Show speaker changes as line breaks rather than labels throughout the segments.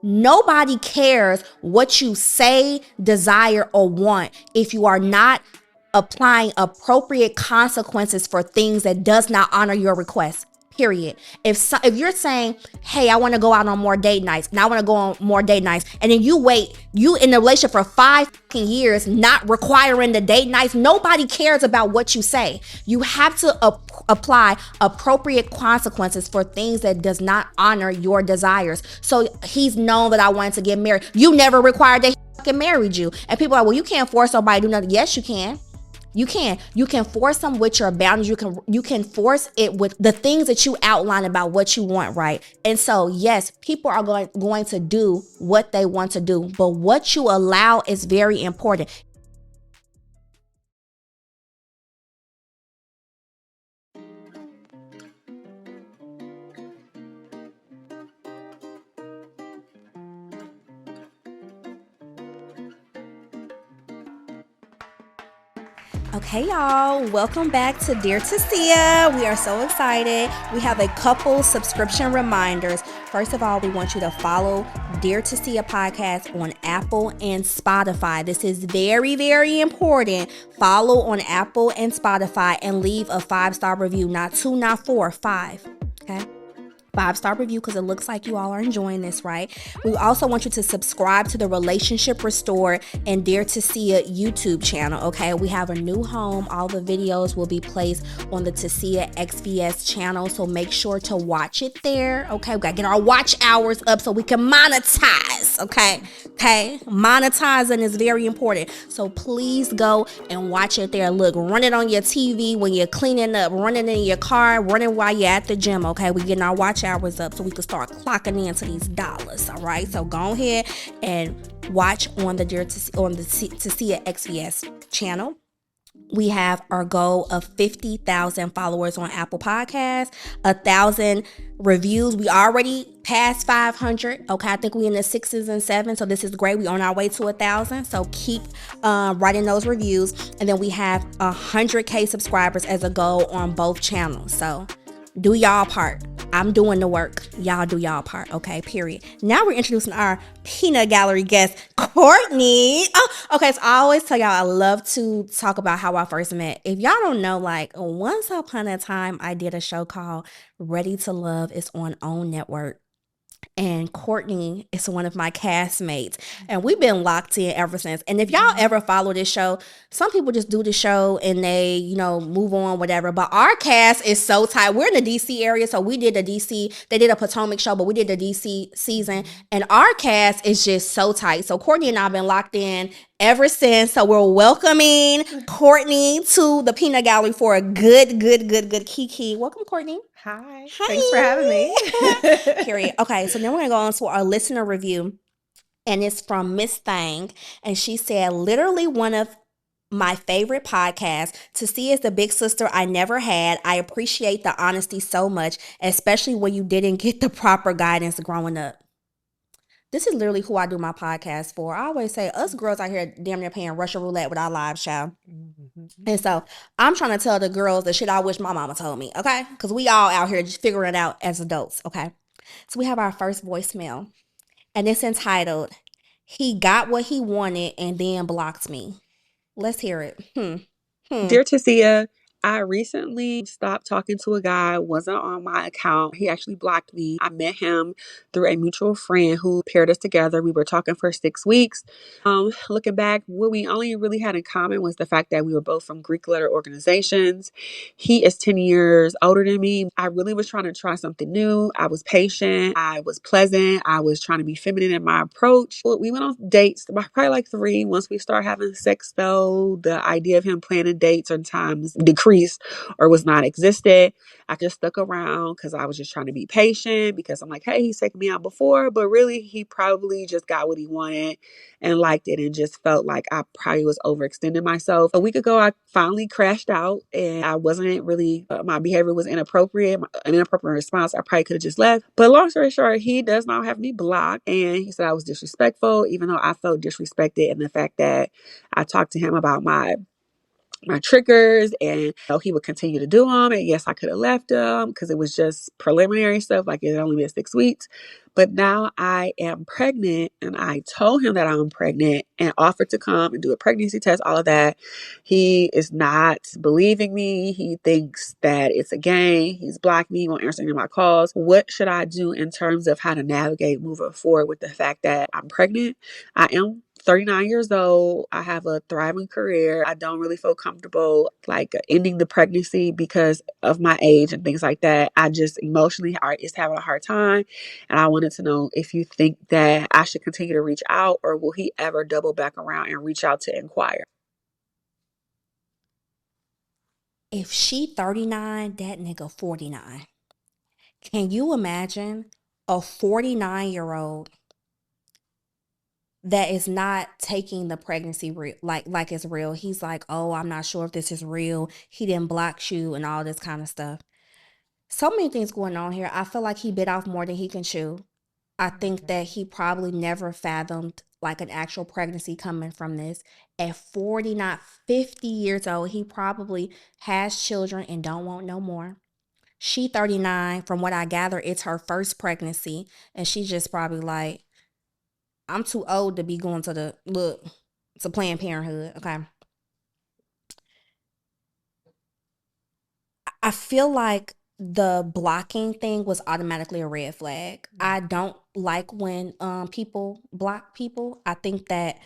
Nobody cares what you say, desire, or want if you are not applying appropriate consequences for things that does not honor your request. Period. If you're saying, hey, I want to go out on more date nights, and I want to go on more date nights, and then you in a relationship for 5 years, not requiring the date nights, nobody cares about what you say. You have to apply appropriate consequences for things that does not honor your desires. So he's known that I wanted to get married. You never required that he married you. And people are like, well, you can't force somebody to do nothing. Yes, you can. You can force them with your boundaries. You can force it with the things that you outline about what you want, right? And so, yes, people are going to do what they want to do, but what you allow is very important. Okay, y'all, welcome back to Dear Tisia. We are so excited. We have a couple subscription reminders. First of all, we want you to follow Dear Tisia podcast on Apple and Spotify. This is very, very important. Follow on Apple and Spotify and leave a 5-star review. Not 2, not 4, 5. Okay? 5-star review because it looks like you all are enjoying this, right? We also want you to subscribe to the Relationship Restored and Dear Tisia YouTube channel, okay? We have a new home. All the videos will be placed on the Tisia XVS channel, so make sure to watch it there, okay? We got to get our watch hours up so we can monetize, okay? Okay? Monetizing is very important, so please go and watch it there. Look, run it on your TV when you're cleaning up, run it in your car, run it while you're at the gym, okay? We're getting our watch hours up so we can start clocking into these dollars, all right? So go ahead and watch on the Tisia XVS channel. We have our goal of 50,000 followers on Apple Podcasts, 1,000 reviews. We already passed 500. Okay, I think we in the 6s and 7s, so this is great. We on our way to 1,000. So keep writing those reviews, and then we have 100K subscribers as a goal on both channels. So do y'all part. I'm doing the work. Y'all do y'all part, okay? Period. Now we're introducing our peanut gallery guest, Courtney. Oh, okay. So I always tell y'all I love to talk about how I first met. If y'all don't know, like once upon a time, I did a show called Ready to Love. It's on OWN Network. And Courtney is one of my castmates, and we've been locked in ever since. And if y'all ever follow this show, some people just do the show and they, move on, whatever. But our cast is so tight. We're in the DC area, so we did the DC. They did a Potomac show, but we did the DC season, and our cast is just so tight. So Courtney and I have been locked in ever since. So we're welcoming Courtney to the Peanut Gallery for a good Kiki. Welcome, Courtney.
Hi. Thanks for having me.
Period. Okay, so then we're going to go on to our listener review, and it's from Miss Thang, and she said, literally one of my favorite podcasts. Tisia is the big sister I never had. I appreciate the honesty so much, especially when you didn't get the proper guidance growing up. This is literally who I do my podcast for. I always say us girls out here damn near paying Russian roulette with our live show. Mm-hmm. And so I'm trying to tell the girls the shit I wish my mama told me, okay? Because we all out here just figuring it out as adults, okay? So we have our first voicemail, and it's entitled, He Got What He Wanted and Then Blocked Me. Let's hear it.
Dear Tisia, I recently stopped talking to a guy, wasn't on my account. He actually blocked me. I met him through a mutual friend who paired us together. We were talking for 6 weeks. Looking back, what we only really had in common was the fact that we were both from Greek letter organizations. He is 10 years older than me. I really was trying to try something new. I was patient. I was pleasant. I was trying to be feminine in my approach. We went on dates, probably like 3. Once we started having sex, though, the idea of him planning dates or times decreased or was not existed. I just stuck around because I was just trying to be patient, because I'm like, hey, he's taken me out before, but really he probably just got what he wanted and liked it and just felt like I probably was overextending myself. A week ago, I finally crashed out, and I wasn't really, my behavior was inappropriate, an inappropriate response. I probably could have just left. But long story short, he does not have me blocked, and he said I was disrespectful, even though I felt disrespected, and the fact that I talked to him about my triggers, and he would continue to do them. And yes, I could have left him because it was just preliminary stuff. Like it had only been 6 weeks, But now I am pregnant, and I told him that I'm pregnant and offered to come and do a pregnancy test, all of that. He is not believing me. He thinks that it's a game. He's blocked me, won't answer any of my calls. What should I do in terms of how to navigate moving forward with the fact that I'm pregnant? I am 39 years old. I have a thriving career. I don't really feel comfortable like ending the pregnancy because of my age and things like that. I just emotionally are is having a hard time. And I wanted to know if you think that I should continue to reach out, or will he ever double back around and reach out to inquire?
If she 39, that nigga 49. Can you imagine a 49-year-old that is not taking the pregnancy real, like it's real? He's like, oh, I'm not sure if this is real. He didn't block you and all this kind of stuff. So many things going on here. I feel like he bit off more than he can chew. I think that he probably never fathomed like an actual pregnancy coming from this. At 40, not 50 years old, he probably has children and don't want no more. She 39, from what I gather, it's her first pregnancy. And she's just probably like, I'm too old to be going to the look, to Planned Parenthood. Okay. I feel like the blocking thing was automatically a red flag. I don't like when people block people. I think that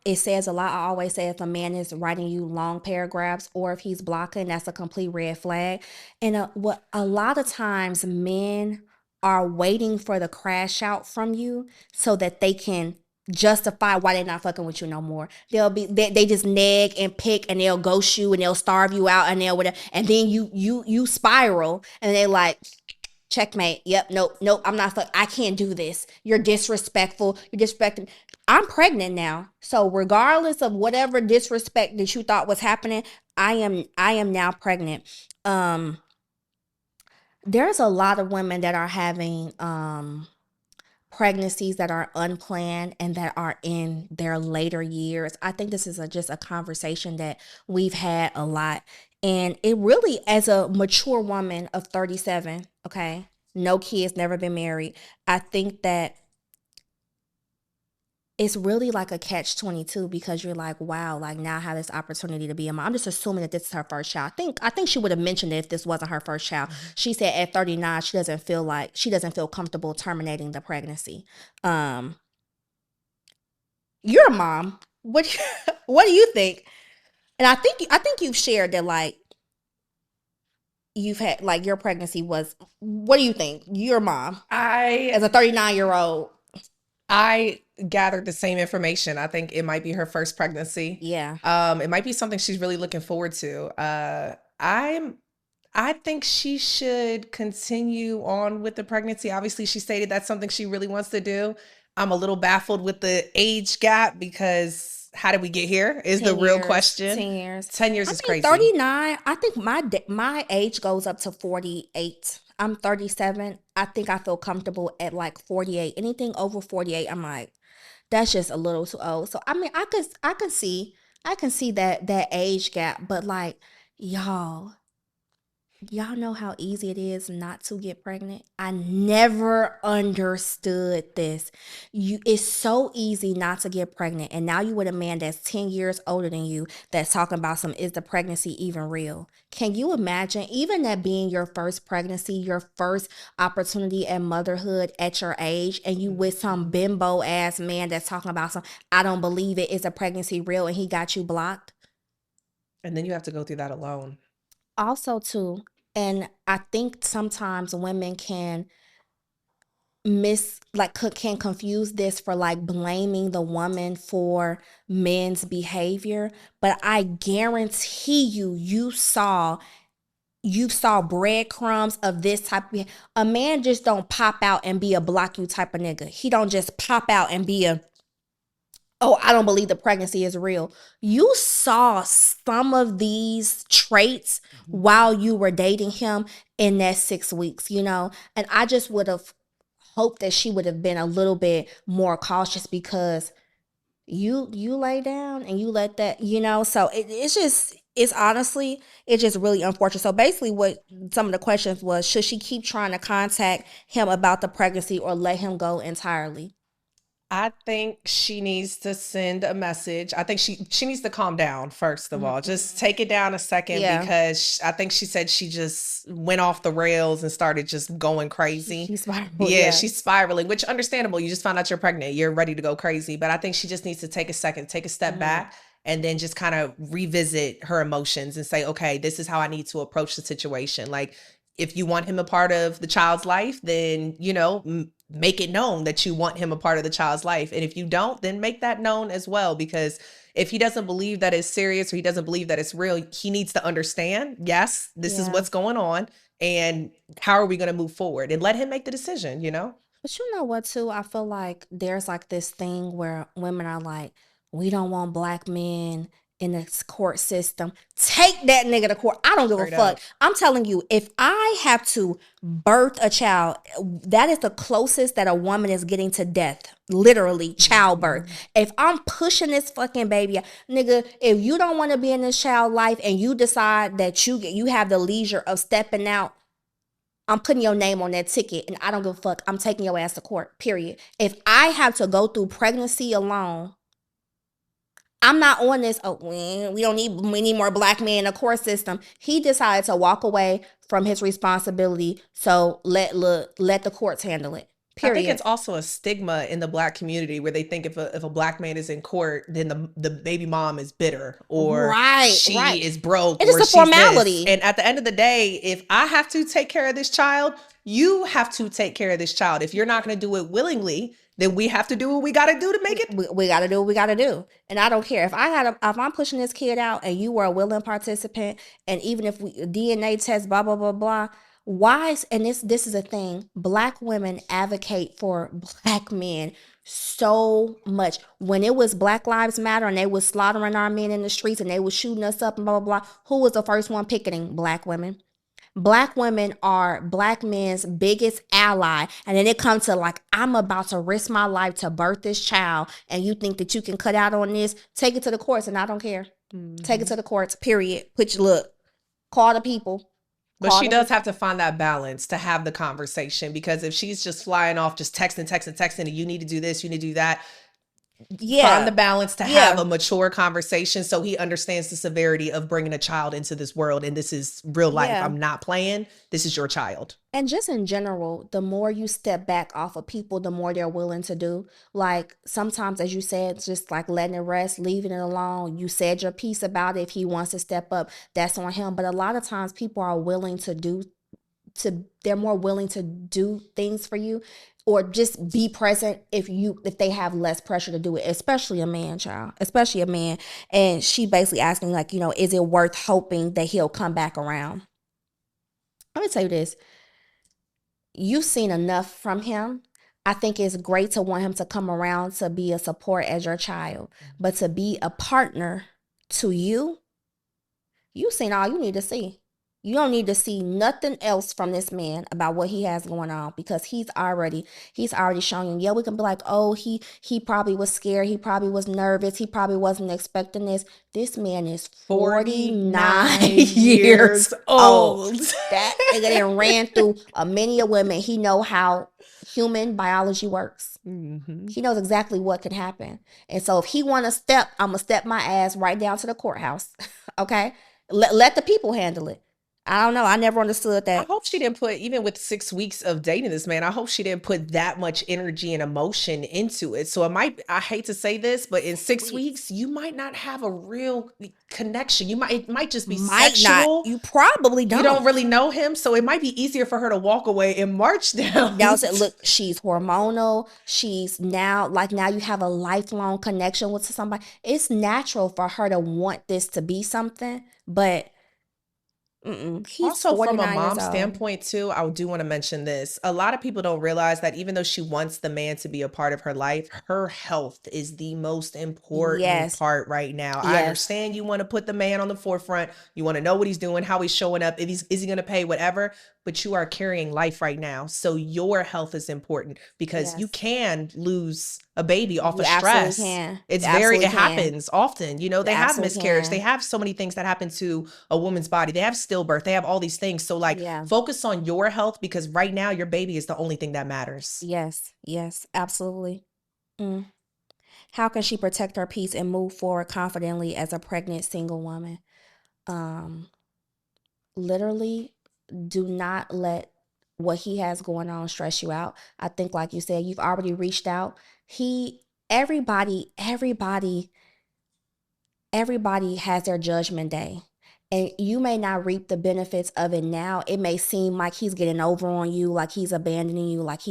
it says a lot. I always say if a man is writing you long paragraphs or if he's blocking, that's a complete red flag. And what a lot of times men are waiting for the crash out from you so that they can justify why they're not fucking with you no more. They just nag and pick and they'll ghost you and they'll starve you out and they'll whatever, and then you spiral and they're like, checkmate. Yep, nope, I'm not I can't do this. You're disrespectful. You're disrespecting. I'm pregnant now. So regardless of whatever disrespect that you thought was happening, I am now pregnant. There's a lot of women that are having pregnancies that are unplanned and that are in their later years. I think this is just a conversation that we've had a lot. And it really, as a mature woman of 37, okay, no kids, never been married, I think that it's really like a catch-22 because you're like, wow, like now I have this opportunity to be a mom. I'm just assuming that this is her first child. I think she would have mentioned it if this wasn't her first child. She said at 39 she doesn't feel comfortable terminating the pregnancy. You're a mom. What do you think? And I think you've shared that like you've had like your pregnancy was, what do you think? You're a mom as a 39-year-old.
I gathered the same information. I think it might be her first pregnancy.
Yeah.
It might be something she's really looking forward to. I think she should continue on with the pregnancy. Obviously, she stated that's something she really wants to do. I'm a little baffled with the age gap because how did we get here is the real question.
10 years.
10 years is crazy.
39, I think my age goes up to 48. I'm 37. I think I feel comfortable at like 48. Anything over 48, I'm like, that's just a little too old. So I mean, I can see that age gap, but like, y'all know how easy it is not to get pregnant. I never understood this. It's so easy not to get pregnant. And now you with a man that's 10 years older than you that's talking about is the pregnancy even real? Can you imagine even that being your first pregnancy, your first opportunity at motherhood at your age, and you with some bimbo ass man that's talking about I don't believe it, is a pregnancy real, and he got you blocked?
And then you have to go through that alone.
Also too, and I think sometimes women can can confuse this for like blaming the woman for men's behavior, but I guarantee you saw breadcrumbs of this type of. A man just don't pop out and be a block you type of nigga. He don't just pop out and be a, oh, I don't believe the pregnancy is real. You saw some of these traits while you were dating him in that 6 weeks, and I just would have hoped that she would have been a little bit more cautious because you lay down and you let that, so it's just, it's honestly, it's just really unfortunate. So basically what some of the questions was, should she keep trying to contact him about the pregnancy or let him go entirely?
I think she needs to send a message. I think she needs to calm down first of all. Just take it down a second
Yeah.
because I think she said she just went off the rails and started just going crazy.
She's spiraling.
Yeah, she's spiraling, which understandable. You just found out you're pregnant. You're ready to go crazy. But I think she just needs to take a second, take a step back, and then just kind of revisit her emotions and say, okay, this is how I need to approach the situation. Like, if you want him a part of the child's life, then, you know, make it known that you want him a part of the child's life. And if you don't, then make that known as well. Because if he doesn't believe that it's serious or he doesn't believe that it's real, he needs to understand, yes, this is what's going on. And how are we going to move forward? And let him make the decision, you know?
But you know what, too? I feel like there's like this thing where women are like, we don't want black men in the court system. Take that nigga to court. I don't give a fuck. I'm telling you, if I have to birth a child, that is the closest that a woman is getting to death. Literally, childbirth. If I'm pushing this fucking baby, nigga, if you don't want to be in this child life and you decide that you have the leisure of stepping out, I'm putting your name on that ticket and I don't give a fuck. I'm taking your ass to court, period. If I have to go through pregnancy alone, I'm not on this, we need more black men in the court system. He decided to walk away from his responsibility. So let the courts handle it. Period.
I think it's also a stigma in the black community where they think if a black man is in court, then the baby mom is bitter or she is broke.
It's just a formality.
And at the end of the day, if I have to take care of this child, you have to take care of this child. If you're not going to do it willingly, then we have to do what we got to do to make it.
We got to do what we got to do. And I don't care if I'm pushing this kid out and you were a willing participant, and even if we DNA test, blah, blah, blah, blah. Why? And this is a thing. Black women advocate for black men so much. When it was Black Lives Matter and they was slaughtering our men in the streets and they was shooting us up and blah, blah, blah. Who was the first one picketing? Black women. Black women are black men's biggest ally. And then it comes to like, I'm about to risk my life to birth this child. And you think that you can cut out on this? Take it to the courts and I don't care. Take it to the courts, period. Call the people.
But she does have to find that balance to have the conversation, because if she's just flying off, just texting, and you need to do this, you need to do that. Find the balance to have a mature conversation so he understands the severity of bringing a child into this world. And this is real life. I'm not playing. This is your child.
And just in general, the more you step back off of people, the more they're willing to do. Like sometimes, as you said, just like letting it rest, leaving it alone. You said your piece about it. If he wants to step up, that's on him. But a lot of times people are willing they're more willing to do things for you or just be present if they have less pressure to do it, especially a man, child, especially a man. And she basically asking like, is it worth hoping that he'll come back around? Let me tell you this. You've seen enough from him. I think it's great to want him to come around to be a support as your child, but to be a partner to you, you've seen all you need to see. You don't need to see nothing else from this man about what he has going on, because he's already showing you. Yeah, we can be like, oh, he probably was scared. He probably was nervous. He probably wasn't expecting this. This man is 49 years old. That nigga then ran through many a women. He know how human biology works. He knows exactly what could happen. And so if he want to step, I'm going to step my ass right down to the courthouse. Okay? Let the people handle it. I don't know. I never understood that.
I hope she didn't put, even with 6 weeks of dating this man, I hope she didn't put that much energy and emotion into it. So I hate to say this, but in 6 weeks, you might not have a real connection. It might just be sexual.
You probably don't.
You don't really know him. So it might be easier for her to walk away and march down.
Y'all said, look, she's hormonal. She's now you have a lifelong connection with somebody. It's natural for her to want this to be something, but he's
also from a mom standpoint too, I do want to mention this. A lot of people don't realize that even though she wants the man to be a part of her life, her health is the most important part right now. I understand you want to put the man on the forefront. You want to know what he's doing, how he's showing up, is he going to pay, whatever. but you are carrying life right now. So your health is important because you can lose a baby off of stress. It happens often. You know, they have miscarriage. They have so many things that happen to a woman's body. They have stillbirth. They have all these things. So like focus on your health because right now your baby is the only thing that matters.
Yes, absolutely. How can she protect her peace and move forward confidently as a pregnant single woman? Literally, do not let what he has going on stress you out. I think, like you said, you've already reached out. Everybody has their judgment day. And you may not reap the benefits of it now. It may seem like he's getting over on you, like he's abandoning you, but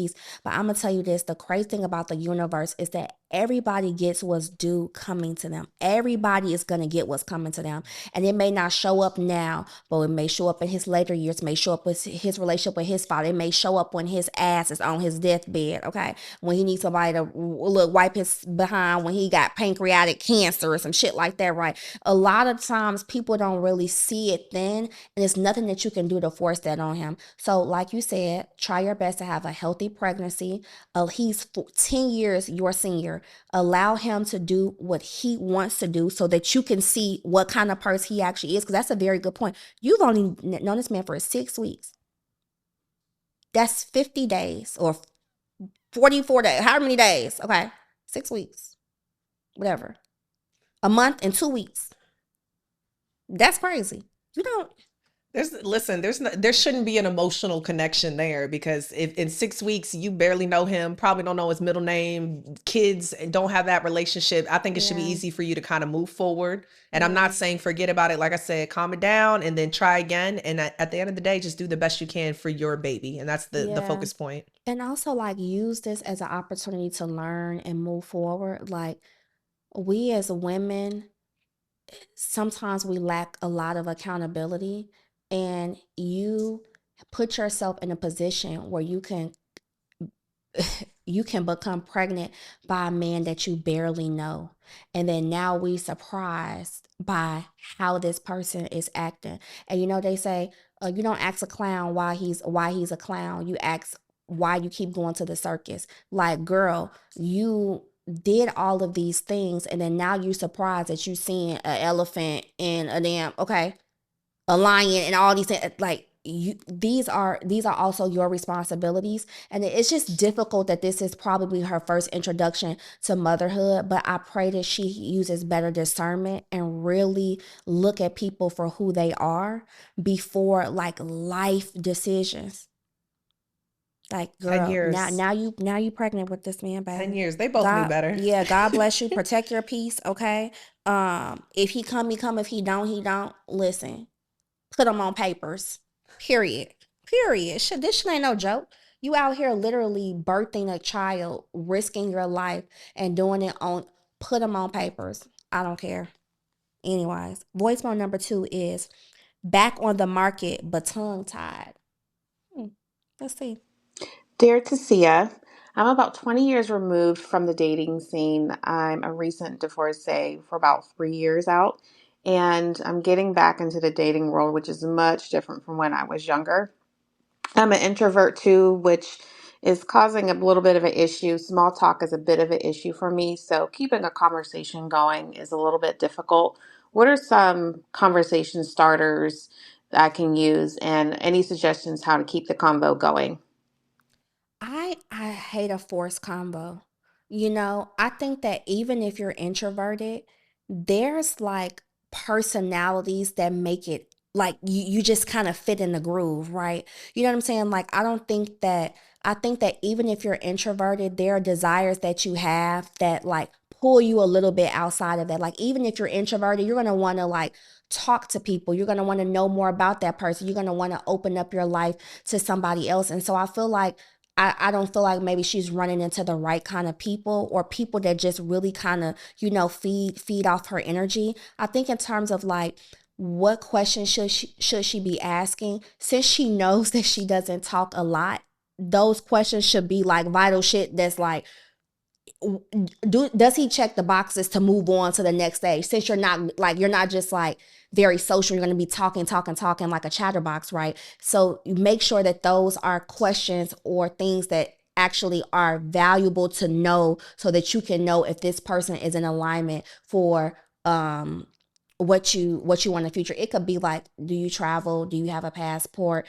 I'm going to tell you this, the crazy thing about the universe is that everybody gets what's due coming to them. Everybody is going to get what's coming to them. And it may not show up now, but it may show up in his later years. It may show up with his relationship with his father. It may show up when his ass is on his deathbed, okay? When he needs somebody to wipe his behind, when he got pancreatic cancer or some shit like that, right? A lot of times people don't really see it then, and there's nothing that you can do to force that on him. So like you said, try your best to have a healthy pregnancy. He's 10 years your senior. Allow him to do what he wants to do so that you can see what kind of person he actually is, because that's a very good point. You've only known this man for 6 weeks. That's 50 days or 44 days. How many days? Okay, 6 weeks. Whatever. A month and 2 weeks. That's crazy. You don't.
There shouldn't be an emotional connection there, because if in 6 weeks you barely know him, probably don't know his middle name, kids, and don't have that relationship, I think it should be easy for you to kind of move forward. And I'm not saying forget about it. Like I said, calm it down and then try again. And at the end of the day, just do the best you can for your baby. And that's the focus point.
And also, like, use this as an opportunity to learn and move forward. Like, we as women, sometimes we lack a lot of accountability, and you put yourself in a position where you can become pregnant by a man that you barely know, and then now we surprised by how this person is acting. And you know, they say you don't ask a clown why he's a clown. You ask why you keep going to the circus. Like, girl, you did all of these things, and then now you're surprised that you seeing an elephant and a lion and all these things. Like, these are also your responsibilities. And it's just difficult that this is probably her first introduction to motherhood, but I pray that she uses better discernment and really look at people for who they are before like life decisions. Like, girl,
10 years.
now you pregnant with this man, baby.
10 years. They both knew better.
Yeah, God bless you. Protect your peace, okay? If he come, he come. If he don't, he don't. Listen, put him on papers. Period. Shit, this shit ain't no joke. You out here literally birthing a child, risking your life, and doing it on, put him on papers. I don't care. Anyways, voicemail number 2 is back on the market, but tongue-tied. Let's see.
Dear Tisia, I'm about 20 years removed from the dating scene. I'm a recent divorcee for about 3 years out, and I'm getting back into the dating world, which is much different from when I was younger. I'm an introvert too, which is causing a little bit of an issue. Small talk is a bit of an issue for me, so keeping a conversation going is a little bit difficult. What are some conversation starters that I can use, and any suggestions how to keep the convo going?
I hate a forced combo. You know, I think that even if you're introverted, there's like personalities that make it like you just kind of fit in the groove, right? You know what I'm saying? Like, I think that even if you're introverted, there are desires that you have that like pull you a little bit outside of that. Like, even if you're introverted, you're gonna want to like talk to people. You're gonna want to know more about that person. You're gonna want to open up your life to somebody else. And so I feel like I don't feel like maybe she's running into the right kind of people, or people that just really kind of, feed off her energy. I think in terms of like, what questions should she be asking? Since she knows that she doesn't talk a lot, those questions should be like vital shit that's like does he check the boxes to move on to the next stage? Since you're not just like very social, you're going to be talking like a chatterbox, right? So you make sure that those are questions or things that actually are valuable to know, so that you can know if this person is in alignment for what you want in the future. It could be like, do you travel? Do you have a passport?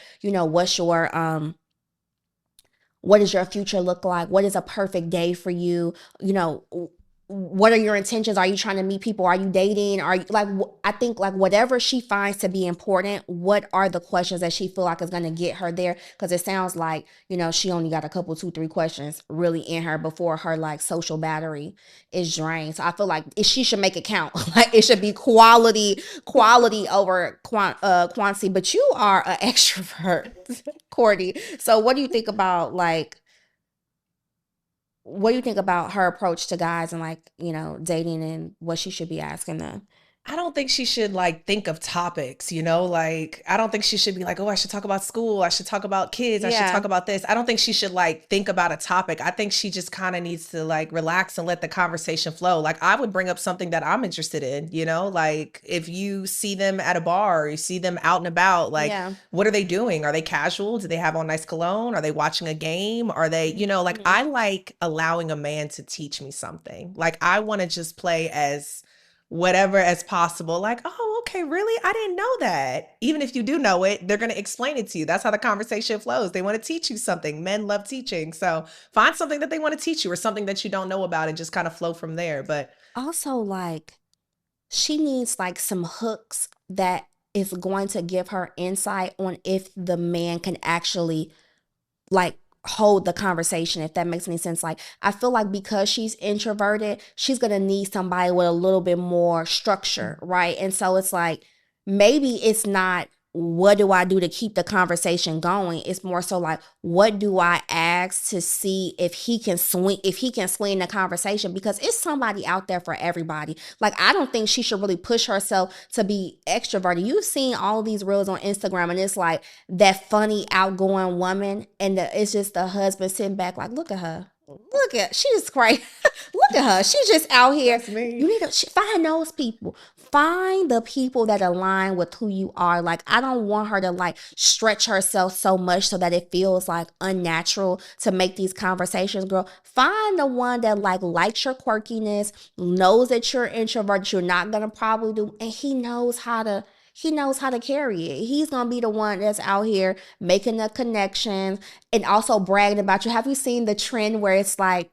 What does your future look like? What is a perfect day for you? You know, what are your intentions? Are you trying to meet people? Are you dating? Are you like, I think like whatever she finds to be important, what are the questions that she feel like is going to get her there? Because it sounds like, she only got a couple, 2, 3 questions really in her before her like social battery is drained. So I feel like she should make it count. Like it should be quality over quantity. But you are an extrovert, Courtney. So what do you think about her approach to guys and like, dating and what she should be asking them?
I don't think she should like think of topics, like I don't think she should be like, oh, I should talk about school. I should talk about kids. I should talk about this. I don't think she should like think about a topic. I think she just kind of needs to like relax and let the conversation flow. Like I would bring up something that I'm interested in, like if you see them at a bar or you see them out and about, like what are they doing? Are they casual? Do they have on nice cologne? Are they watching a game? Are they, like I like allowing a man to teach me something. Like I want to just play as whatever as possible. Like, oh, okay, really? I didn't know that. Even if you do know it, they're going to explain it to you. That's how the conversation flows. They want to teach you something. Men love teaching. So find something that they want to teach you or something that you don't know about and just kind of flow from there. But
also, like, she needs like some hooks that is going to give her insight on if the man can actually like hold the conversation, if that makes any sense. Like I feel like because she's introverted, she's gonna need somebody with a little bit more structure, right? And so it's like, maybe it's not what do I do to keep the conversation going, it's more so like, what do I ask to see if he can swing the conversation, because it's somebody out there for everybody. Like I don't think she should really push herself to be extroverted. You've seen all these reels on Instagram and it's like that funny outgoing woman and it's just the husband sitting back like, look at her, she's crazy. Look at her, she's just out here. You need to find those people. Find the people that align with who you are. Like I don't want her to like stretch herself so much so that it feels like unnatural to make these conversations, girl. Find the one that like likes your quirkiness, knows that you're introvert, you're not gonna probably do, and he knows how to carry it. He's gonna be the one that's out here making the connections and also bragging about you. Have you seen the trend where it's like,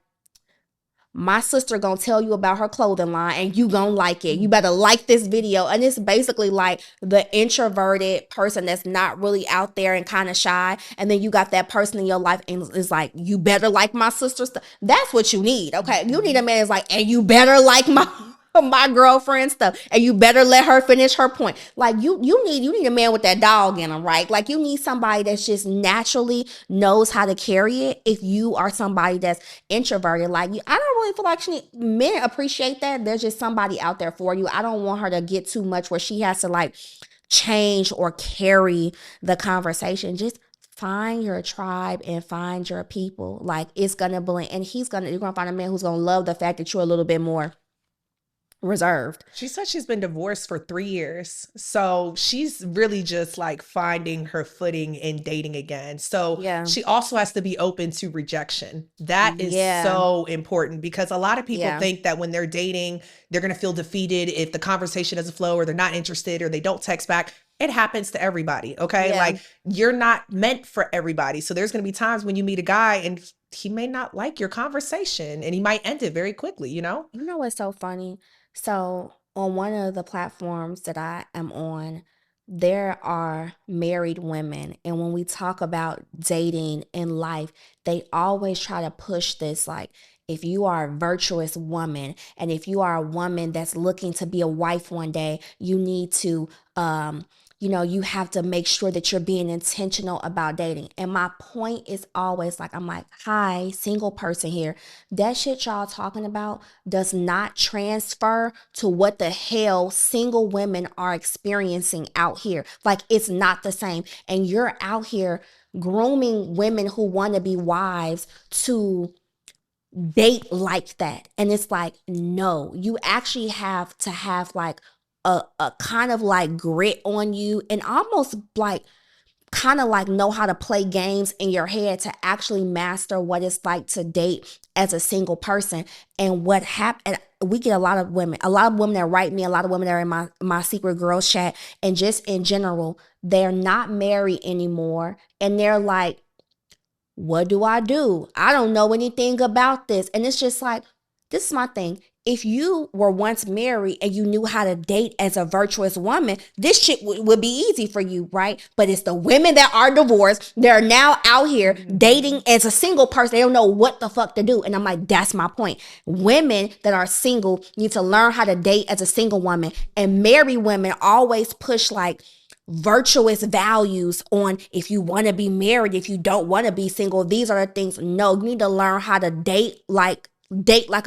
my sister gonna tell you about her clothing line and you gonna like it. You better like this video. And it's basically like the introverted person that's not really out there and kind of shy. And then you got that person in your life and it's like, you better like my sister stuff. That's what you need. Okay. You need a man that's like, and you better like my girlfriend stuff, and you better let her finish her point. Like you need a man with that dog in him, right? Like you need somebody that's just naturally knows how to carry it. If you are somebody that's introverted, like you, I don't really feel like men appreciate that. There's just somebody out there for you. I don't want her to get too much where she has to like change or carry the conversation. Just find your tribe and find your people. Like it's gonna blend, and you're gonna find a man who's gonna love the fact that you're a little bit more reserved.
She said she's been divorced for 3 years. So she's really just like finding her footing in dating again. So she also has to be open to rejection. That is so important, because a lot of people think that when they're dating, they're going to feel defeated if the conversation doesn't flow or they're not interested or they don't text back. It happens to everybody. Okay. Like you're not meant for everybody. So there's going to be times when you meet a guy and he may not like your conversation and he might end it very quickly,
You know what's so funny? So on one of the platforms that I am on, there are married women. And when we talk about dating in life, they always try to push this like, if you are a virtuous woman and if you are a woman that's looking to be a wife one day, you need to you have to make sure that you're being intentional about dating. And my point is always like, I'm like, hi, single person here. That shit y'all talking about does not transfer to what the hell single women are experiencing out here. Like, it's not the same. And you're out here grooming women who want to be wives to date like that. And it's like, no, you actually have to have like a kind of like grit on you, and almost like kind of like know how to play games in your head to actually master what it's like to date as a single person. And what happened, we get a lot of women that write me, a lot of women that are in my secret girls chat, and just in general, they're not married anymore, and they're like, what do? I don't know anything about this. And it's just like, this is my thing. If you were once married and you knew how to date as a virtuous woman, this shit would be easy for you, right? But it's the women that are divorced. They're now out here dating as a single person. They don't know what the fuck to do. And I'm like, that's my point. Women that are single need to learn how to date as a single woman. And married women always push like virtuous values on, if you want to be married, if you don't want to be single, these are the things. No, you need to learn how to date like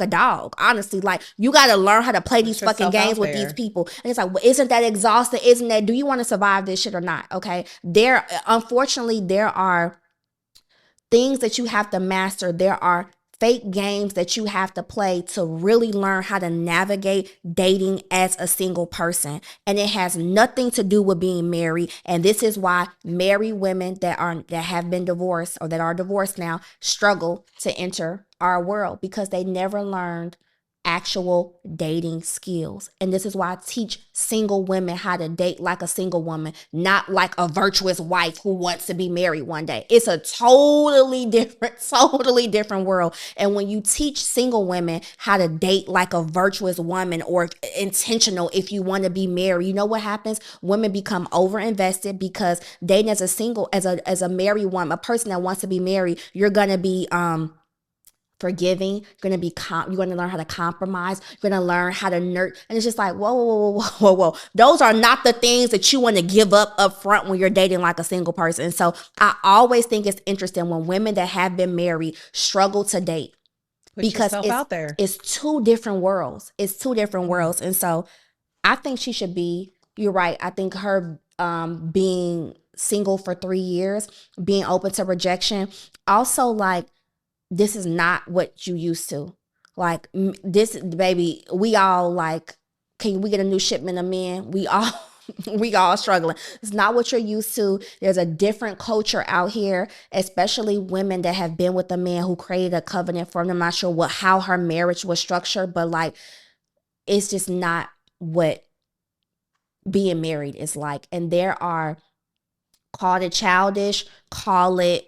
a dog. Honestly, like, you got to learn how to play these fucking games with these people. And it's like, well, isn't that exhausting? Isn't that, do you want to survive this shit or not? Okay, unfortunately, there are things that you have to master. There are fake games that you have to play to really learn how to navigate dating as a single person. And it has nothing to do with being married. And this is why married women that have been divorced or that are divorced now struggle to enter our world, because they never learned actual dating skills. And this is why I teach single women how to date like a single woman, not like a virtuous wife who wants to be married one day. It's a totally different world. And when you teach single women how to date like a virtuous woman, or intentional if you want to be married, you know what happens? Women become over invested, because dating as a married woman, a person that wants to be married, you're going to be forgiving. You're going to learn how to compromise. You're going to learn how to nurture. And it's just like, whoa. Those are not the things that you want to give up front when you're dating like a single person. So I always think it's interesting when women that have been married struggle to date, because it's
out there.
It's two different worlds. And so I think she should be, you're right. I think her being single for 3 years, being open to rejection, also like, this is not what you used to. Like, this, baby, we all like, can we get a new shipment of men? We all struggling. It's not what you're used to. There's a different culture out here, especially women that have been with a man who created a covenant for them. I'm not sure how her marriage was structured, but like, it's just not what being married is like. And there are, call it childish, call it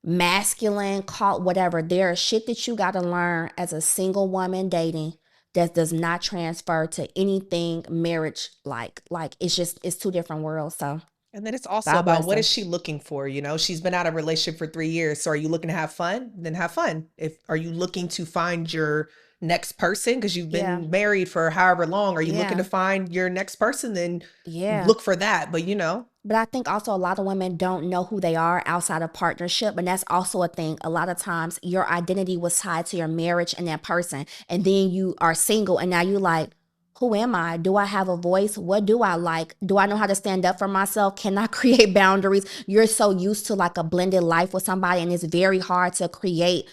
masculine, call whatever. There are shit that you got to learn as a single woman dating that does not transfer to anything marriage like. It's two different worlds. So,
and then it's also about, what is she looking for? You know, she's been out of a relationship for 3 years. So are you looking to have fun? Then have fun. Are you looking to find your next person because you've been married for however long? Are you looking to find your next person? Then look for that. But
But I think also a lot of women don't know who they are outside of partnership. And that's also a thing. A lot of times your identity was tied to your marriage and that person. And then you are single and now you like, who am I? Do I have a voice? What do I like? Do I know how to stand up for myself? Can I create boundaries? You're so used to like a blended life with somebody, and it's very hard to create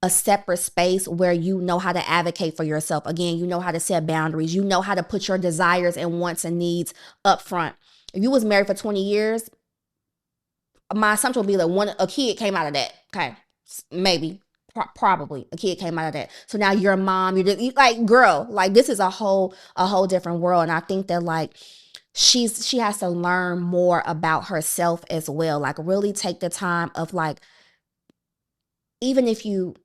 a separate space where you know how to advocate for yourself. Again, you know how to set boundaries. You know how to put your desires and wants and needs up front. If you was married for 20 years, my assumption would be that a kid came out of that. Okay, maybe, probably a kid came out of that. So now you're a mom. You like, girl, like, this is a whole different world. And I think that like she has to learn more about herself as well. Like, really take the time of like, even if you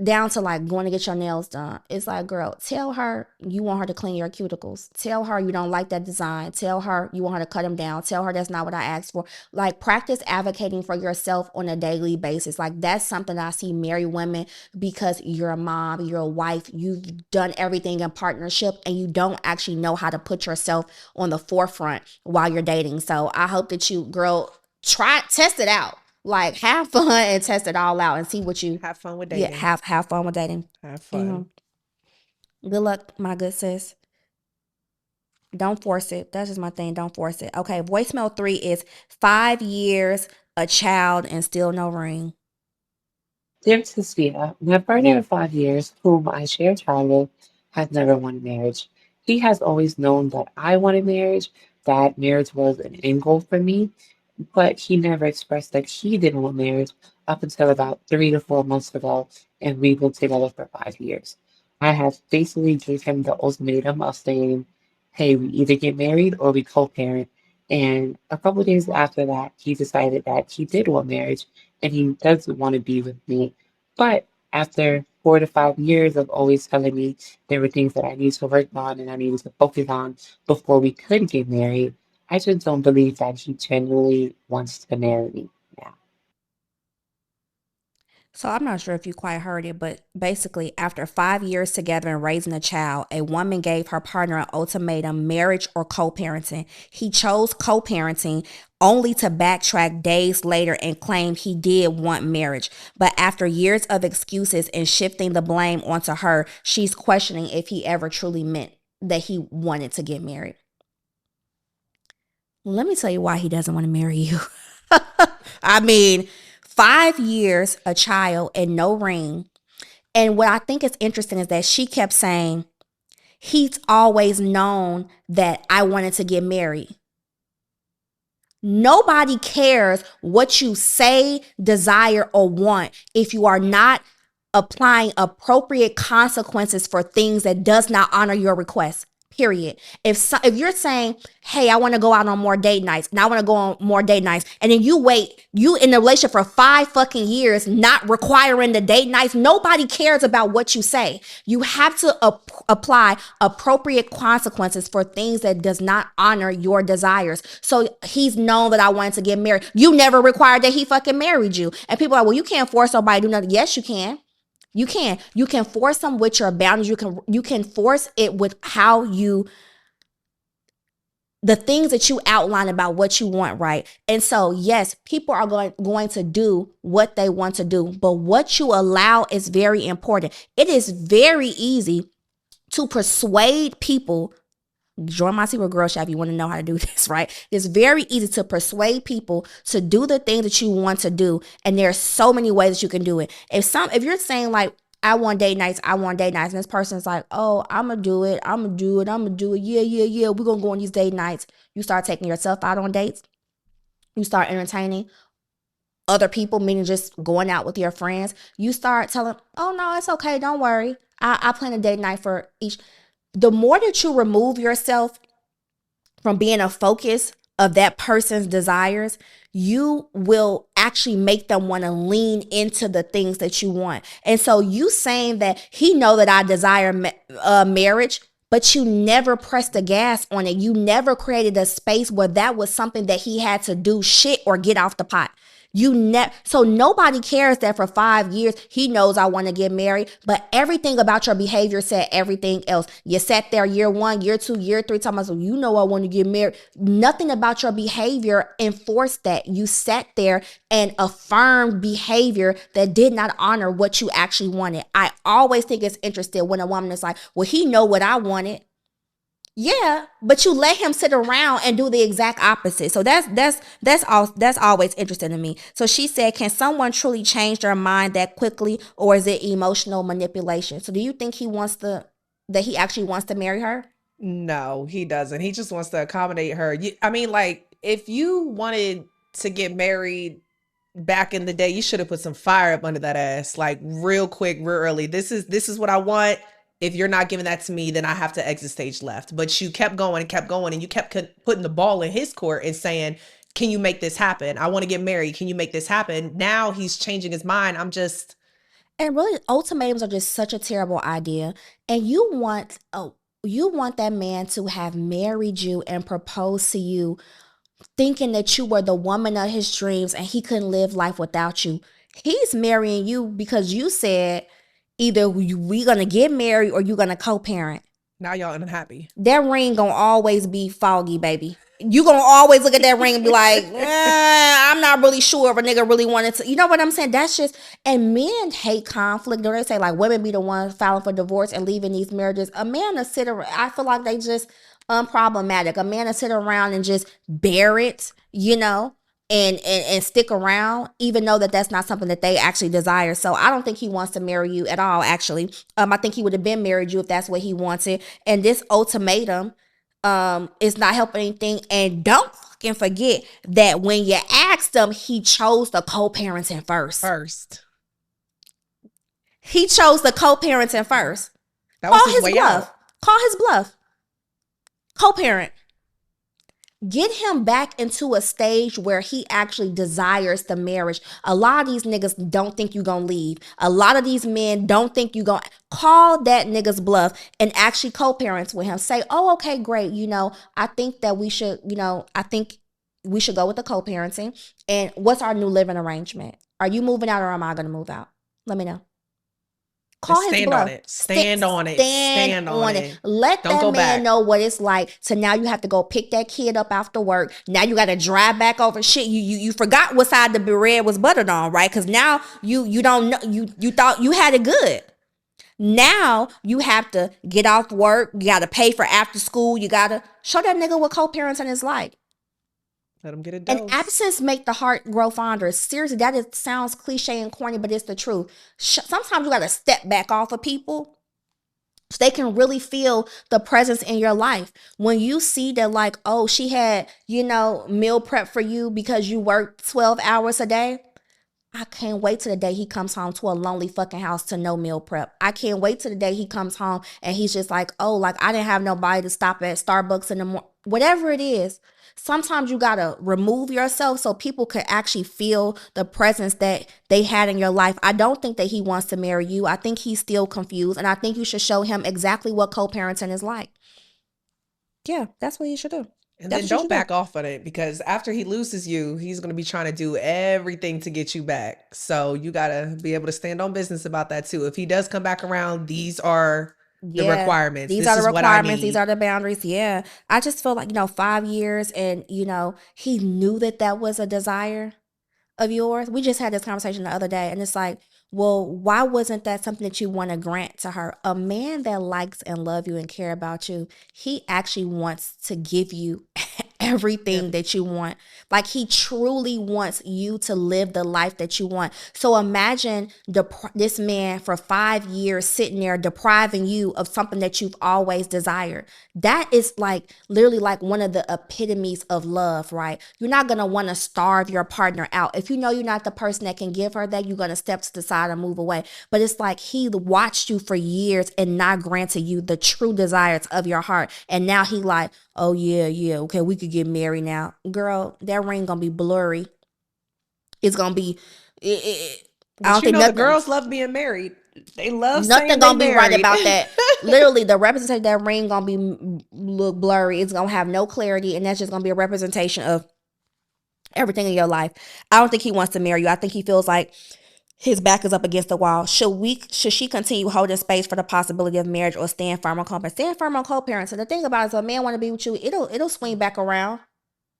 down to like going to get your nails done, it's like, girl, tell her you want her to clean your cuticles. Tell her you don't like that design. Tell her you want her to cut them down. Tell her that's not what I asked for. Like, practice advocating for yourself on a daily basis. Like, that's something I see married women, because you're a mom, you're a wife, you've done everything in partnership, and you don't actually know how to put yourself on the forefront while you're dating. So I hope that you, girl, test it out. Like, have fun and test it all out and see what you
have fun with dating.
Yeah, have fun with dating.
Have fun.
Good luck, my good sis. Don't force it. That's just my thing. Don't force it. Okay, voicemail 3 is 5 years, a child, and still no ring.
Dear Tisia, my partner of 5 years, whom I share time with, has never wanted marriage. He has always known that I wanted marriage, that marriage was an end goal for me, but he never expressed that he didn't want marriage up until about 3 to 4 months ago, and we've been together for 5 years. I have basically gave him the ultimatum of saying, hey, we either get married or we co-parent. And a couple of days after that, he decided that he did want marriage and he does want to be with me. But after 4 to 5 years of always telling me there were things that I need to work on and I needed to focus on before we could get married, I just don't believe that he genuinely wants to marry me now.
So I'm not sure if you quite heard it, but basically, after 5 years together and raising a child, a woman gave her partner an ultimatum: marriage or co parenting. He chose co parenting only to backtrack days later and claim he did want marriage. But after years of excuses and shifting the blame onto her, she's questioning if he ever truly meant that he wanted to get married. Let me tell you why he doesn't want to marry you. I mean, 5 years, a child, and no ring. And what I think is interesting is that she kept saying, he's always known that I wanted to get married. Nobody cares what you say, desire, or want if you are not applying appropriate consequences for things that does not honor your request. Period. If you're saying, hey, I want to go out on more date nights and I want to go on more date nights, and then you in a relationship for 5 fucking years, not requiring the date nights, nobody cares about what you say. You have to apply appropriate consequences for things that does not honor your desires. So he's known that I wanted to get married. You never required that he fucking married you. And people are like, well, you can't force somebody to do nothing. Yes, you can. You can. You can force them with your boundaries. You can force it with the things that you outline about what you want, right? And so, yes, people are going to do what they want to do, but what you allow is very important. It is very easy to persuade people. Join my secret girl shop if you want to know how to do this, right? It's very easy to persuade people to do the things that you want to do, and there are so many ways that you can do it. If you're saying like, I want date nights, and this person's like, oh, I'm gonna do it, yeah, we're gonna go on these date nights. You start taking yourself out on dates. You start entertaining other people, meaning just going out with your friends. You start telling, oh no, it's okay, don't worry, I plan a date night for each. The more that you remove yourself from being a focus of that person's desires, you will actually make them want to lean into the things that you want. And so you saying that he know that I desire marriage, but you never pressed the gas on it. You never created a space where that was something that he had to do shit or get off the pot. So nobody cares that for 5 years he knows I want to get married, but everything about your behavior said everything else. You sat there year 1, year 2, year 3 talking about, so you know I want to get married. Nothing about your behavior enforced that. You sat there and affirmed behavior that did not honor what you actually wanted. I always think it's interesting when a woman is like, well, he know what I wanted. Yeah, but you let him sit around and do the exact opposite. So that's always interesting to me. So she said, can someone truly change their mind that quickly, or is it emotional manipulation? So do you think that he actually wants to marry her?
No, he doesn't. He just wants to accommodate her. I mean, like, if you wanted to get married back in the day, you should have put some fire up under that ass, like real quick, real early. This is what I want. If you're not giving that to me, then I have to exit stage left. But you kept going and kept going, and you kept putting the ball in his court and saying, can you make this happen? I want to get married. Can you make this happen? Now he's changing his mind.
And really, ultimatums are just such a terrible idea. And you want that man to have married you and proposed to you, thinking that you were the woman of his dreams and he couldn't live life without you. He's marrying you because you said either we gonna get married or you gonna co-parent.
Now y'all unhappy.
That ring gonna always be foggy, baby. You gonna always look at that ring and be like, I'm not really sure if a nigga really wanted to. You know what I'm saying? That's just, and men hate conflict. Don't they say like women be the ones filing for divorce and leaving these marriages? A man to sit around, I feel like they just unproblematic. A man to sit around and just bear it, and stick around, even though that's not something that they actually desire. So I don't think he wants to marry you at all, actually. I think he would have been married you if that's what he wanted. And this ultimatum is not helping anything. And don't fucking forget that when you asked him, he chose the co-parenting first. He chose the co-parenting first.
That was his way out.
Call his bluff. Co-parent. Get him back into a stage where he actually desires the marriage. A lot of these niggas don't think you gonna leave. A lot of these men don't think you gonna call that nigga's bluff and actually co-parents with him. Say, oh, okay, great. I think that we should, I think we should go with the co-parenting. And what's our new living arrangement? Are you moving out or am I gonna move out? Let me know. Call his
stand
bluff.
on it. Stand on it. Stand on it.
Let that man know what it's like. So now you have to go pick that kid up after work. Now you got to drive back over shit. You forgot what side the bread was buttered on, right? Because now you don't know. You thought you had it good. Now you have to get off work. You got to pay for after school. You got to show that nigga what co-parenting is like.
Let him get a dose.
And absence make the heart grow fonder. Seriously, sounds cliche and corny, but it's the truth. Sometimes you got to step back off of people so they can really feel the presence in your life. When you see that, like, oh, she had, meal prep for you because you worked 12 hours a day. I can't wait till the day he comes home to a lonely fucking house to no meal prep. I can't wait till the day he comes home and he's just like, oh, like I didn't have nobody to stop at Starbucks in the morning. Whatever it is. Sometimes you got to remove yourself so people could actually feel the presence that they had in your life. I don't think that he wants to marry you. I think he's still confused. And I think you should show him exactly what co-parenting is like. Yeah, that's what you should do.
And then don't back off on it, because after he loses you, he's going to be trying to do everything to get you back. So you got to be able to stand on business about that too. If he does come back around, these are the requirements.
These are the requirements. These are the boundaries. Yeah. I just feel like, 5 years and, he knew that was a desire of yours. We just had this conversation the other day and it's like, well, why wasn't that something that you want to grant to her? A man that likes and love you and care about you, he actually wants to give you everything that you want. Like he truly wants you to live the life that you want. So imagine this man for 5 years sitting there depriving you of something that you've always desired. That is like literally like one of the epitomes of love, right? You're not going to want to starve your partner out. If you know you're not the person that can give her that, you're going to step to the side and move away. But it's like he watched you for years and not granted you the true desires of your heart. And now he like, oh yeah, okay, we could get married now. Girl, that ring gonna be blurry. It's gonna be I
don't think the girls love being married. They love
nothing gonna be right about that. Literally, the representation of that ring gonna be look blurry. It's gonna have no clarity, and that's just gonna be a representation of everything in your life. I don't think he wants to marry you. I think he feels like his back is up against the wall. Should she continue holding space for the possibility of marriage or stand firm on co-parents? Stand firm on co-parents. And the thing about it is, if a man want to be with you, it'll swing back around.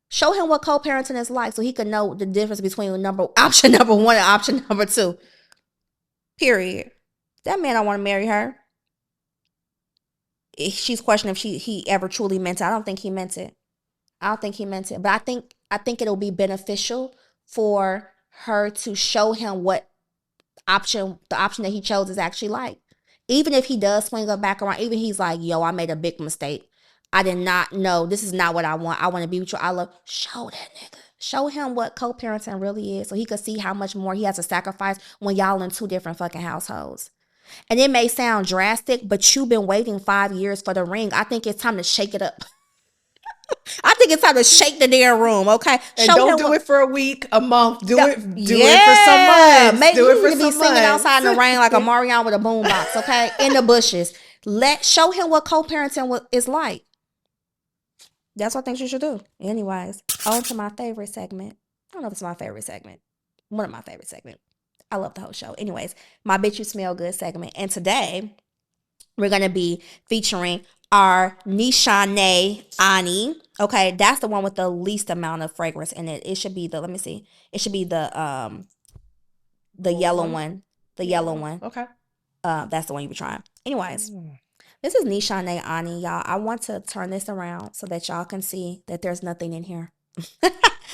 Show him what co-parenting is like so he can know the difference between option number 1 and option number 2. Period. That man don't want to marry her. She's questioning if he ever truly meant it. I don't think he meant it. But I think it'll be beneficial for her to show him what the option that he chose is actually like. Even if he does swing her back around, even he's like, yo, I made a big mistake. I did not know. This is not what I want. I want to be with you. I love. Show that nigga. Show him what co-parenting really is so he could see how much more he has to sacrifice when y'all in 2 different fucking households. And it may sound drastic, but you've been waiting 5 years for the ring. I think it's time to shake it up. I think it's time to shake the damn room, okay?
And don't do it for a week, a month. Do it for some months.
Maybe you could be singing outside in the rain like a Marion with a boombox, okay? In the bushes. Show him what co-parenting is like. That's what I think you should do. Anyways, on to my favorite segment. I don't know if it's my favorite segment. One of my favorite segments. I love the whole show. Anyways, my Bitch You Smell Good segment. And today, we're going to be featuring our Nishane Ani. Okay, that's the one with the least amount of fragrance in it. It should be the, let me see. It should be the yellow one. The yellow one.
Okay.
That's the one you were trying. Anyways, this is Nishane Ani, y'all. I want to turn this around so that y'all can see that there's nothing in here.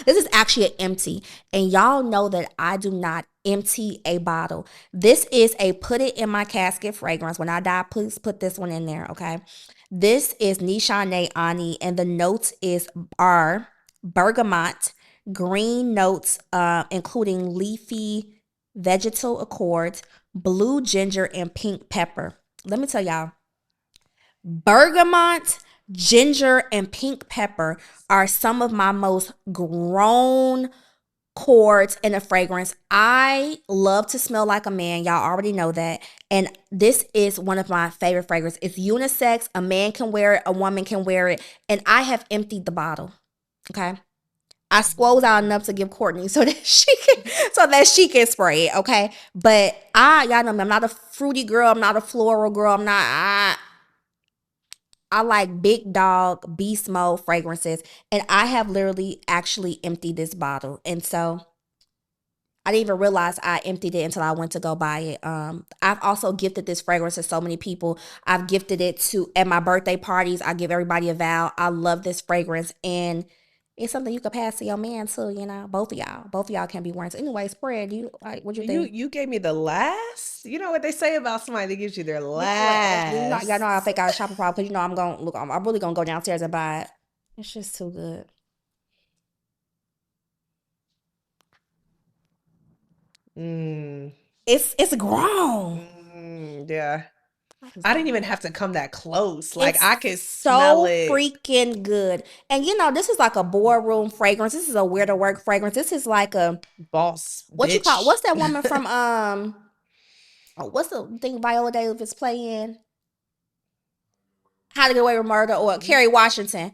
This is actually an empty. And y'all know that I do not empty a bottle. This is a put it in my casket fragrance. When I die, please put this one in there, okay? This is Nishane Ani, and the notes are bergamot, green notes, including leafy vegetal accords, blue ginger, and pink pepper. Let me tell y'all, bergamot, ginger, and pink pepper are some of my most grown chords in a fragrance. I love to smell like a man. Y'all already know that. And this is one of my favorite fragrances. It's unisex. A man can wear it. A woman can wear it. And I have emptied the bottle. Okay. I squoze out enough to give Courtney so that she can spray it. Okay. But y'all know me. I'm not a fruity girl. I'm not a floral girl. I like big dog beast mode fragrances, and I have literally actually emptied this bottle. And so I didn't even realize I emptied it until I went to go buy it. I've also gifted this fragrance to so many people. I've gifted it to at my birthday parties. I give everybody a vow. I love this fragrance, and it's something you could pass to your man too. You know, both of y'all can be wearing. So anyway, spread. What you think?
You gave me the last. You know what they say about somebody that gives you their last.
Y'all know I fake out a shopping problem because you know I'm really gonna go downstairs and buy it. It's just too good. It's grown.
Yeah. I didn't even have to come that close. Like,
it's
I could smell it.
So freaking good. And you know, this is like a boardroom fragrance. This is a where to work fragrance. This is like a
boss.
What
bitch.
you call? What's that woman from what's the thing Viola Davis playing? How to Get Away with Murder or Kerry Washington.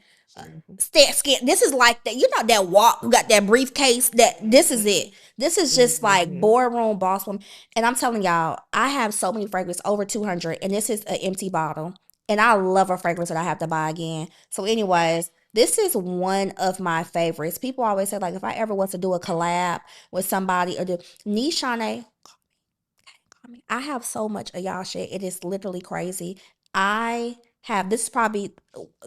This is like that. You know that walk, got that briefcase. This is it. This is just like boardroom boss woman. And I'm telling y'all, I have so many fragrances, over 200, and this is an empty bottle. And I love a fragrance that I have to buy again. So, anyways, this is one of my favorites. People always say, like, if I ever want to do a collab with somebody or do Nishane, I have so much of y'all shit. It is literally crazy. This is probably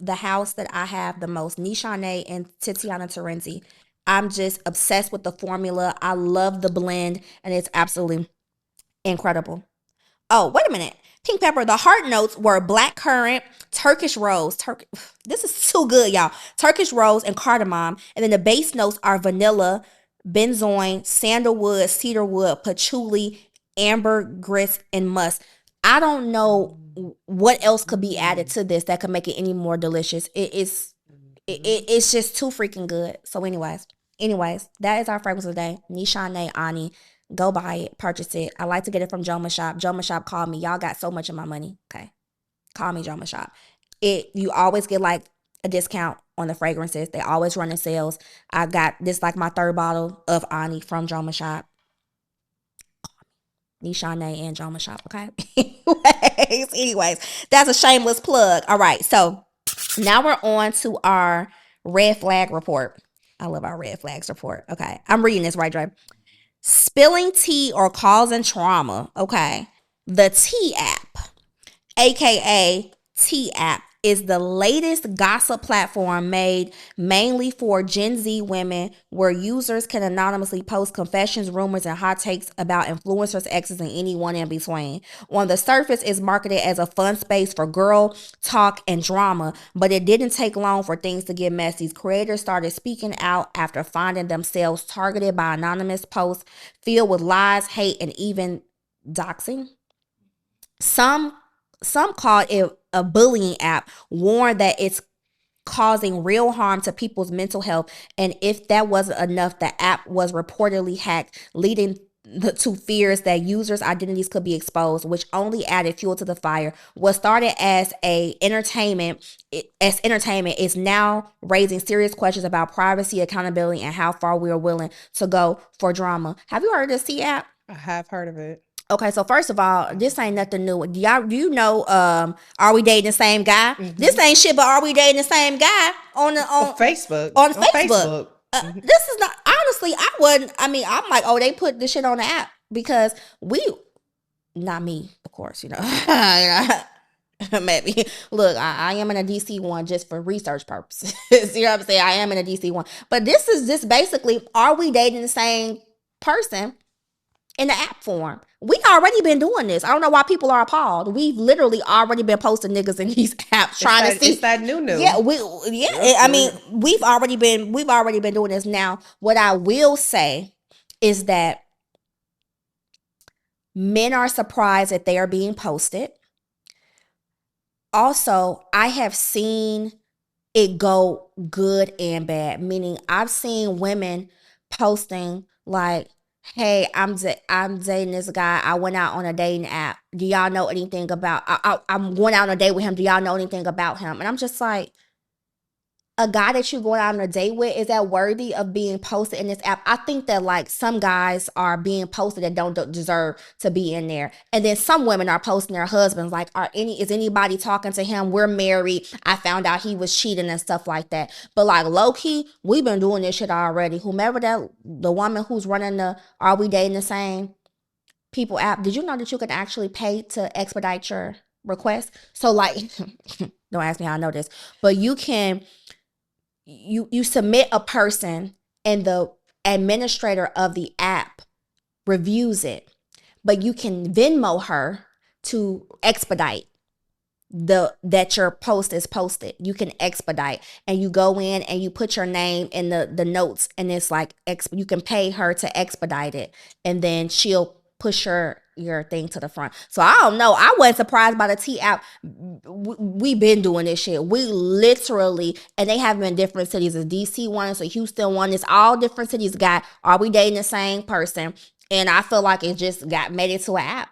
the house that I have the most. Nishane and Tiziana Terenzi. I'm just obsessed with the formula. I love the blend, and it's absolutely incredible. Oh, wait a minute. Pink pepper. The heart notes were black currant, Turkish rose. This is too good, y'all. Turkish rose and cardamom. And then the base notes are vanilla, benzoin, sandalwood, cedarwood, patchouli, ambergris, and musk. I don't know what else could be added to this that could make it any more delicious. It's just too freaking good. So anyways, that is our fragrance of the day. Nishane Ani. Go buy it, purchase it. I like to get it from Joma Shop. Joma Shop, call me. Y'all got so much of my money. Okay. Call me, Joma Shop. You always get like a discount on the fragrances. They always running sales. I got this like my third bottle of Ani from Joma Shop. Nishane and Joma Shop, okay? Anyways, that's a shameless plug. All right, so now we're on to our red flag report. I love our red flags report. Okay, I'm reading this right, Dre. Spilling tea or causing trauma. Okay, the Tea app, aka Tea app, is the latest gossip platform made mainly for Gen Z women, where users can anonymously post confessions, rumors, and hot takes about influencers, exes, and anyone in between. On the surface, it's marketed as a fun space for girl talk and drama, but it didn't take long for things to get messy. Creators started speaking out after finding themselves targeted by anonymous posts filled with lies, hate, and even doxing. Some call it a bullying app, warn that it's causing real harm to people's mental health. And if that wasn't enough, the app was reportedly hacked, leading to fears that users' identities could be exposed, which only added fuel to the fire. What started as entertainment is now raising serious questions about privacy, accountability, and how far we are willing to go for drama. Have you heard of this Tea app?
I have heard of it.
Okay, so first of all, this ain't nothing new. Do you know, Are We Dating the Same Guy? Mm-hmm. This ain't shit, but Are We Dating the Same Guy on
Facebook?
On Facebook. This is not, honestly, I'm like, oh, they put this shit on the app because not me, of course, you know. Maybe. Look, I am in a DC one just for research purposes. You know what I'm saying? I am in a DC one. But this is just basically, are we dating the same person in the app form? We already been doing this. I don't know why people are appalled. We've literally already been posting niggas in these apps trying to see.
It's that new.
Yeah, I mean, we've already been doing this. Now, what I will say is that men are surprised that they are being posted. Also, I have seen it go good and bad, meaning I've seen women posting like, hey, I'm dating this guy. I went out on a dating app. Do y'all know anything about, I'm going out on a date with him. Do y'all know anything about him? And I'm just like, a guy that you're going out on a date with, is that worthy of being posted in this app? I think that like some guys are being posted that don't deserve to be in there. And then some women are posting their husbands like, is anybody talking to him? We're married. I found out he was cheating and stuff like that. But like low key, we've been doing this shit already. Whomever the woman who's running the Are We Dating the Same People app, did you know that you can actually pay to expedite your request? So like, don't ask me how I know this, but you can, you submit a person and the administrator of the app reviews it, but you can Venmo her to expedite that your post is posted. You can expedite, and you go in and you put your name in the notes, and it's like you can pay her to expedite it, and then she'll push your thing to the front. So I don't know. I wasn't surprised by the T app. We've been doing this shit. We literally, and they have been in different cities. A DC one, it's a Houston one. It's all different cities got, are we dating the same person? And I feel like it just made it to an app.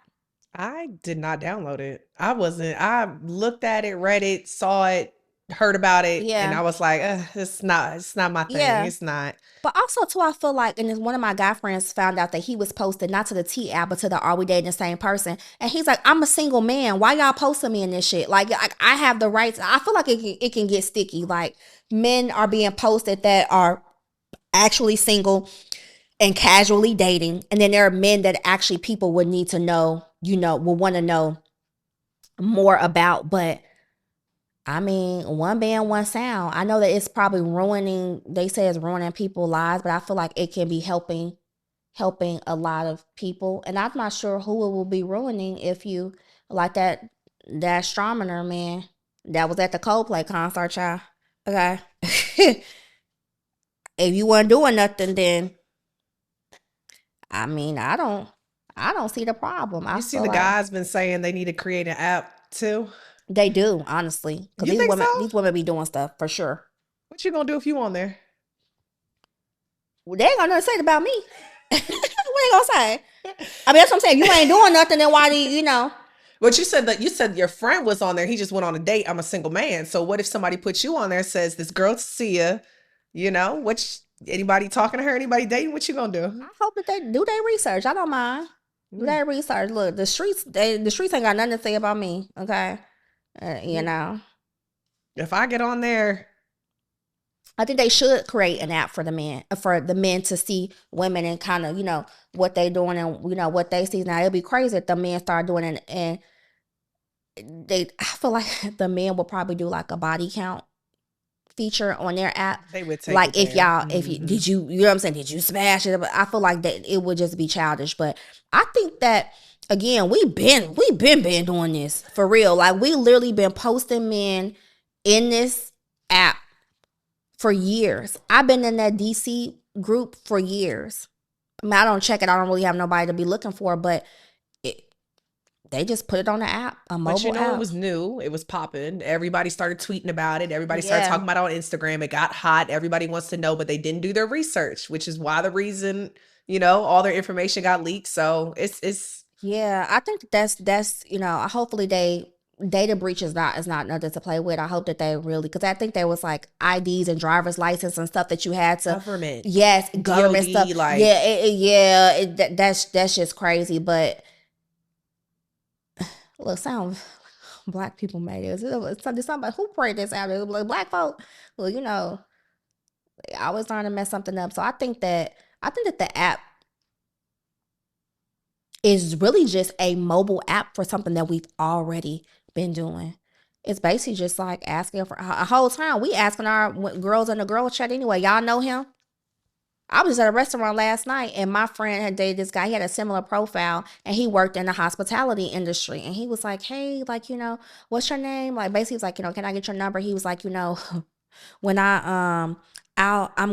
I did not download it. I looked at it, read it, saw it, heard about it, and I was like, it's not my thing. Yeah. It's not.
But also too, I feel like, and then one of my guy friends found out that he was posted not to the T app, but to the Are We Dating the Same Person? And he's like, I'm a single man. Why y'all posting me in this shit? Like I have the rights. I feel like it can get sticky. Like men are being posted that are actually single and casually dating. And then there are men that actually people would need to know, will want to know more about. But I mean, one band, one sound. I know that it's probably they say it's ruining people's lives, but I feel like it can be helping a lot of people. And I'm not sure who it will be ruining if you, like that astronomer man that was at the Coldplay concert, y'all. Okay. If you weren't doing nothing, then, I mean, I don't see the problem.
You see the guys been saying they need to create an app too?
They do, honestly. Because these women be doing stuff for sure.
What you gonna do if you on there?
Well, they ain't gonna nothing say about me. What they gonna say? I mean, that's what I'm saying. You ain't doing nothing, then why do you know?
But you said your friend was on there. He just went on a date. I'm a single man. So what if somebody puts you on there, says this girl Tisia, anybody talking to her, anybody dating? What you gonna do?
I hope that they do their research. I don't mind. Do their research. Look, the streets ain't got nothing to say about me. Okay.
If I get on there,
I think they should create an app for the men to see women and kind of, what they doing and, what they see. Now, it'd be crazy if the men start doing it, and I feel like the men will probably do like a body count feature on their app.
They would take
like if you did you know what I'm saying, did you smash it? But I feel like that it would just be childish. But I think that, again, we've been doing this for real. Like, we literally been posting men in this app for years. I've been in that DC group for years. I mean, I don't check it. I don't really have nobody to be looking for, but they just put it on the app, a mobile app.
It was new. It was popping. Everybody started tweeting about it. Everybody started talking about it on Instagram. It got hot. Everybody wants to know, but they didn't do their research, which is why the reason, all their information got leaked. So it's.
Yeah, I think that's hopefully data breach is not nothing to play with. I hope that they really, because I think there was like IDs and driver's license and stuff that you had to
government.
Yes, government DOD, stuff. Like that's just crazy. But look, some black people made it. It's somebody who prayed this out. It was like black folk. Well, they always trying to mess something up. So I think that the app is really just a mobile app for something that we've already been doing. It's basically just like asking for a whole time. We asking our girls in the girl chat anyway. Y'all know him? I was at a restaurant last night and my friend had dated this guy. He had a similar profile and he worked in the hospitality industry. And he was like, hey, like, what's your name? Like, basically, he's like, can I get your number? He was like, when I'm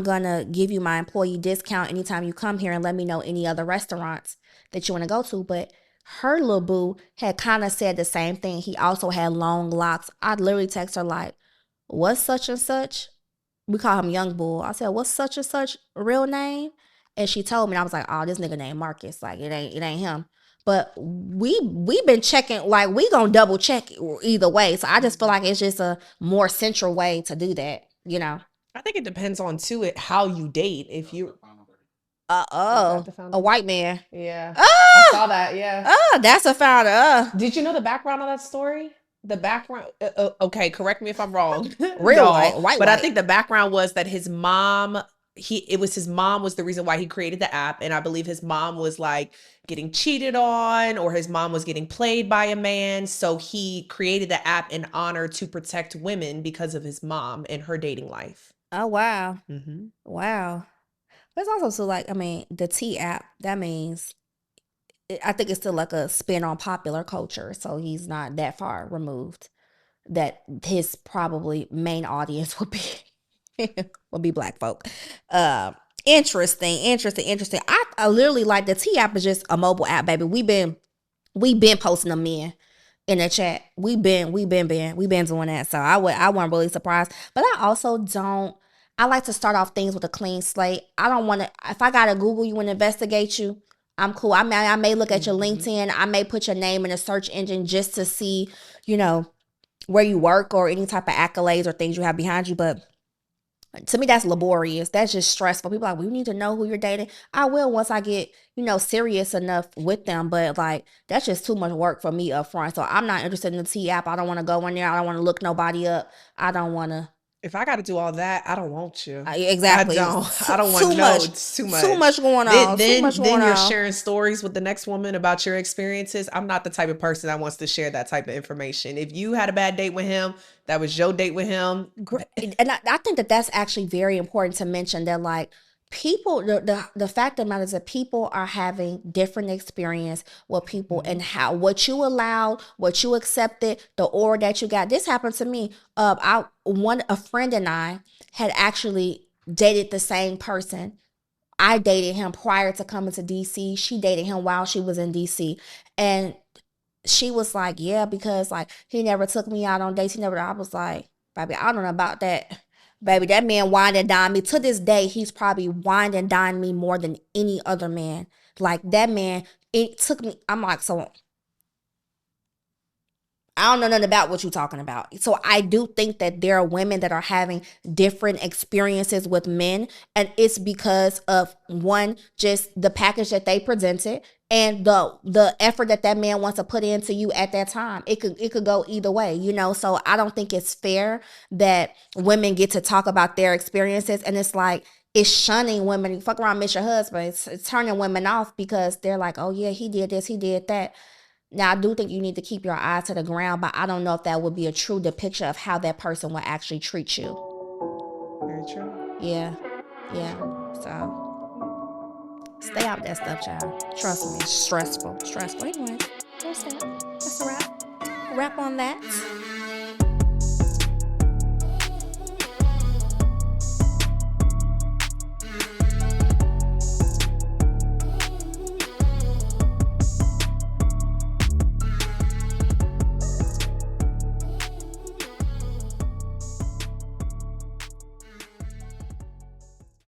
gonna give you my employee discount anytime you come here and let me know any other restaurants that you want to go to. But her little boo had kind of said the same thing. He also had long locks. I'd literally text her like, what's such and such? We call him Young Bull. I said, what's such and such real name? And she told me, and I was like, oh, this nigga named Marcus. Like, it ain't him. But we been checking, like, we gonna double check either way. So I just feel like it's just a more central way to do that,
I think it depends on too how you date. If you
a white man.
Yeah. I saw that, yeah.
That's a founder.
Did you know the background of that story? The background, okay, correct me if I'm wrong.
Real white.
But I think the background was that his mom, his mom was the reason why he created the app. And I believe his mom was like getting cheated on, or his mom was getting played by a man. So he created the app in honor to protect women because of his mom and her dating life.
Oh, wow.
Mm-hmm.
Wow. But it's also like, the T app, that means, I think it's still like a spin on popular culture. So he's not that far removed that his probably main audience would be black folk. Interesting. I literally like the T app is just a mobile app, baby. We been posting them in the chat. We been doing that. So I wasn't really surprised. But I like to start off things with a clean slate. I don't want to, if I gotta Google you and investigate you, I'm cool. I may look at your LinkedIn. I may put your name in a search engine just to see, where you work or any type of accolades or things you have behind you. But to me, that's laborious. That's just stressful. People are like, we need to know who you're dating. I will once I get, serious enough with them. But like, that's just too much work for me up front. So I'm not interested in the T app. I don't want to go in there. I don't want to look nobody up. I don't want to.
If I got to do all that, I don't want you.
Exactly.
I don't want it's too much.
Too much going on.
Then you're sharing stories with the next woman about your experiences. I'm not the type of person that wants to share that type of information. If you had a bad date with him, that was your date with him.
And I think that's actually very important to mention that, like, people, the fact of the matter is that people are having different experience with people and what you allowed, what you accepted, the aura that you got. This happened to me. A friend and I had actually dated the same person. I dated him prior to coming to DC. She dated him while she was in DC. And she was like, yeah, because like he never took me out on dates. I was like, baby, I don't know about that. Baby, that man wined and dined me. To this day, he's probably wined and dined me more than any other man. Like, that man, it took me, I'm like, so I don't know nothing about what you're talking about. So I do think that there are women that are having different experiences with men. And it's because of, one, just the package that they presented and the effort that man wants to put into you at that time. It could go either way, So I don't think it's fair that women get to talk about their experiences. And it's like, it's shunning women. You fuck around, miss your husband. It's turning women off because they're like, oh yeah, he did this, he did that. Now, I do think you need to keep your eyes to the ground, but I don't know if that would be a true depiction of how that person will actually treat you.
Very true.
Yeah. So stay out that stuff, child. Trust me. Stressful. Anyway, that's it. That's a wrap. Wrap on that.